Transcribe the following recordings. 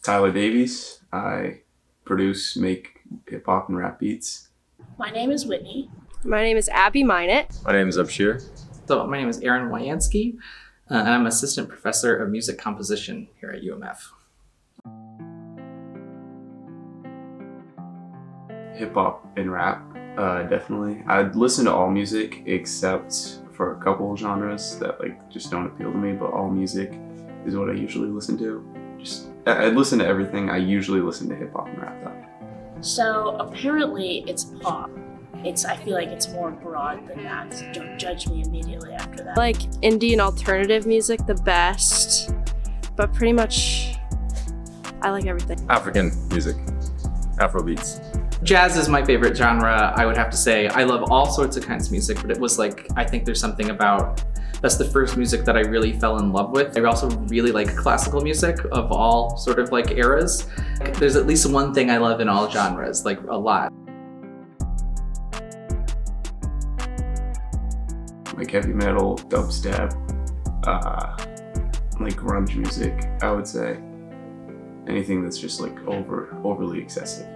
Tyler Davies. I produce, make hip hop and rap beats. My name is Whitney. My name is Abby Minot. My name is Abshir. So my name is Aaron Wyansky, and I'm assistant professor of music composition here at UMF. Hip hop and rap, definitely. I'd listen to all music except for a couple of genres that just don't appeal to me, but all music is what I usually listen to. I'd listen to everything. I usually listen to hip hop and rap though. So apparently it's pop. I feel like it's more broad than that. So don't judge me immediately after that. I like indie and alternative music the best, but pretty much I like everything. African music, Afro beats. Jazz is my favorite genre. I would have to say I love all sorts of kinds of music, but it was I think there's something about, that's the first music that I really fell in love with. I also really like classical music of all sort of eras. There's at least one thing I love in all genres, a lot. Heavy metal, dubstep, grunge music, I would say. Anything that's just overly excessive.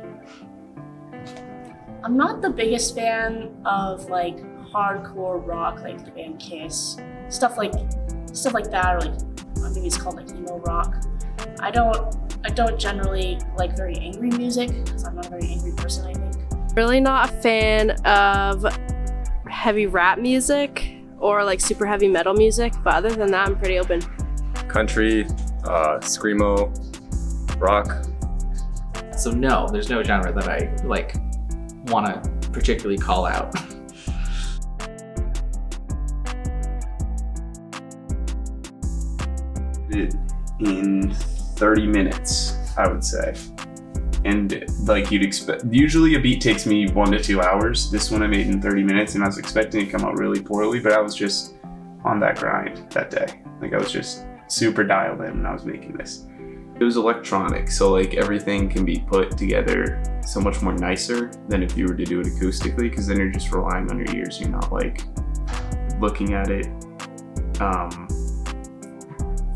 I'm not the biggest fan of hardcore rock, like the band Kiss, stuff like that, or maybe it's called emo rock. I don't generally like very angry music because I'm not a very angry person, I think. Really not a fan of heavy rap music or super heavy metal music, but other than that, I'm pretty open. Country, screamo, rock. So no, there's no genre that I want to particularly call out. In 30 minutes, I would say. And you'd expect, usually a beat takes me 1 to 2 hours. This one I made in 30 minutes, and I was expecting it to come out really poorly, but I was just on that grind that day. I was just super dialed in when I was making this. It was electronic, so everything can be put together so much more nicer than if you were to do it acoustically, because then you're just relying on your ears. You're not looking at it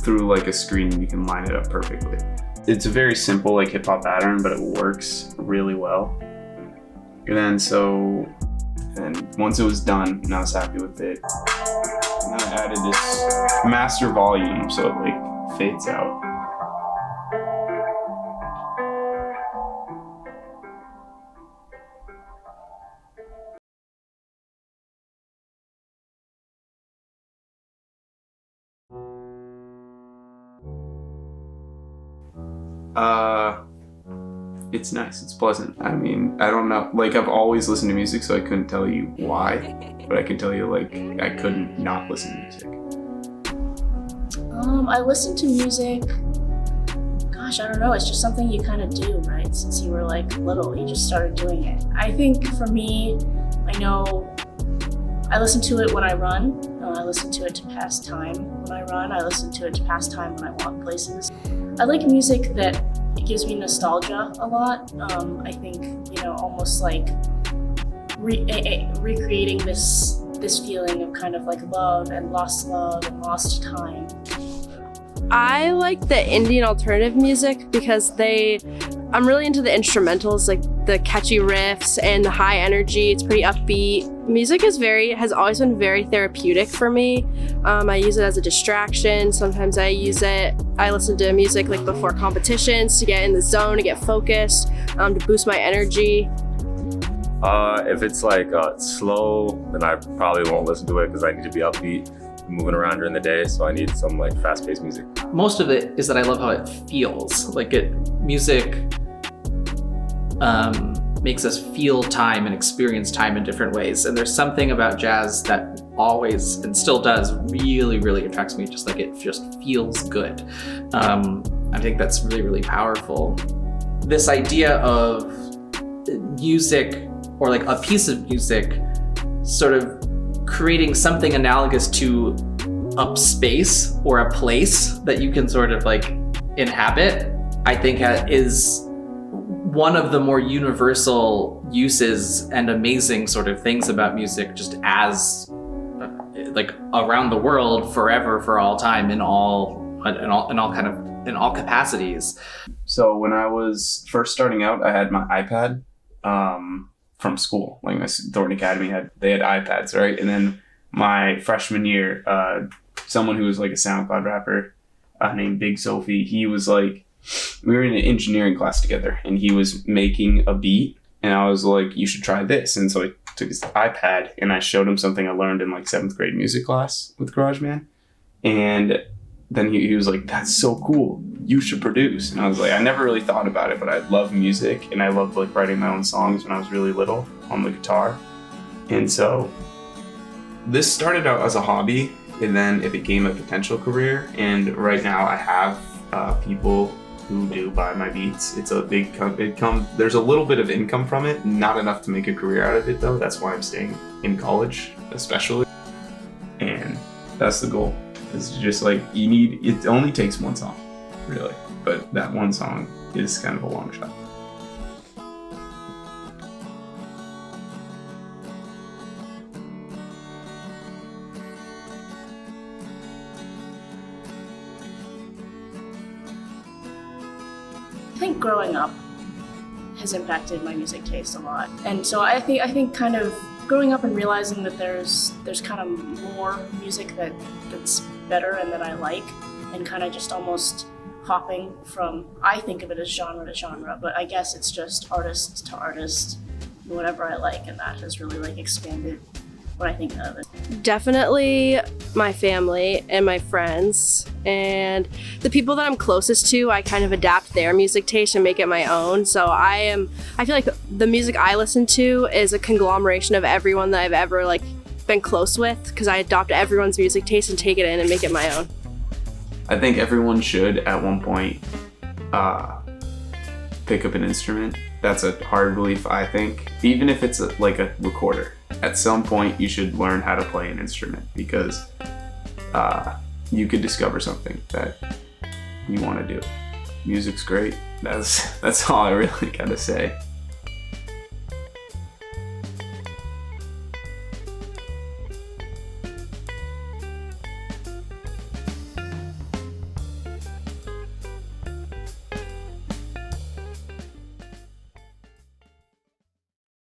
through a screen, and you can line it up perfectly. It's a very simple hip hop pattern, but it works really well. And once it was done and I was happy with it, and then I added this master volume so it fades out. It's nice, it's pleasant. I mean, I don't know, I've always listened to music, so I couldn't tell you why, but I can tell you, I couldn't not listen to music. I listen to music, gosh, I don't know, it's just something you kind of do, right? Since you were little, you just started doing it. I think for me, I know I listen to it when I run. I listen to it to pass time when I run. I listen to it to pass time when I walk places. I like music that gives me nostalgia a lot. I think, almost recreating this feeling of kind of love and lost time. I like the indie and alternative music because I'm really into the instrumentals, the catchy riffs and the high energy. It's pretty upbeat. Music has always been very therapeutic for me. I use it as a distraction. Sometimes I listen to music before competitions to get in the zone, to get focused, to boost my energy. If it's slow, then I probably won't listen to it because I need to be upbeat, moving around during the day, so I need some fast-paced music. Most of it is that I love how it feels. Music makes us feel time and experience time in different ways. And there's something about jazz that always, and still does, really, really attracts me. It just feels good. I think that's really, really powerful. This idea of music, or a piece of music, sort of creating something analogous to a space or a place that you can sort of inhabit, I think is one of the more universal uses and amazing sort of things about music, just as around the world forever, for all time, in all in all capacities. So when I was first starting out, I had my iPad from school. Like my Thornton Academy they had iPads, right? And then my freshman year, someone who was like a SoundCloud rapper named Big Sophie, he was like, we were in an engineering class together, and he was making a beat, and I was like, you should try this. And so I took his iPad and I showed him something I learned in like 7th grade music class with GarageBand. And then he was like, that's so cool, you should produce. And I was like, I never really thought about it, but I love music, and I loved like writing my own songs when I was really little on the guitar. And so this started out as a hobby, and then it became a potential career. And right now I have people who do buy my beats. It's a big there's a little bit of income from it, not enough to make a career out of it though. That's why I'm staying in college especially. And that's the goal. It's just like it only takes one song, really. But that one song is kind of a long shot. I think growing up has impacted my music taste a lot. And so I think kind of growing up and realizing that there's kind of more music that's better and that I like, and kind of just almost hopping from, I think of it as genre to genre, but I guess it's just artist to artist, whatever I like, and that has really like expanded what I think of it. Definitely my family and my friends, and the people that I'm closest to, I kind of adapt their music taste and make it my own. So I feel like the music I listen to is a conglomeration of everyone that I've ever like been close with, because I adopt everyone's music taste and take it in and make it my own. I think everyone should at one point pick up an instrument. That's a hard belief, I think. Even if it's like a recorder, at some point you should learn how to play an instrument, because you could discover something that you want to do. Music's great. That's all I really gotta say.